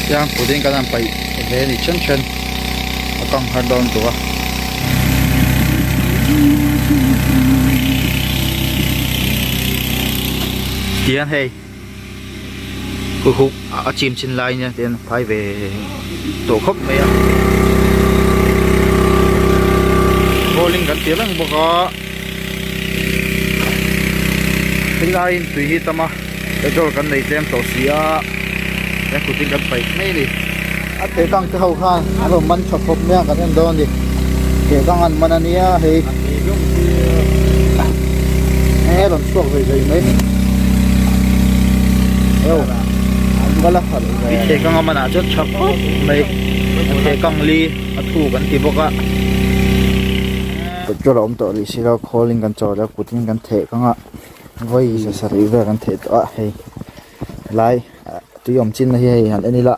yang puding kan pai ve ni chen chen akang hardon tua tiền hay khu khúc ở chim trên lai nha tiền phải về tổ khốc mấy à vô linh gần tiếng lắm bố có tính lai tùy hi tâm à cái chỗ gần này tem tổ xí à cái cụ tính gần phải mấy đi à thế càng cái hậu khan à rồi mình chọc hộp nha cái em đón đi cái càng ăn mình anh ấy hay nghe lần suốt rồi mấy thế con mà nãy chút chọc mấy thế con li thuกันที่บอกว่าจุดล้อมตัวลิสิเรา calling กันจอแล้วพูดกันเทก็ง่ะไว้จะสรีระกันเทตัวให้ไล่ตัวยอมจินนะเฮ้ยอันนี้ละ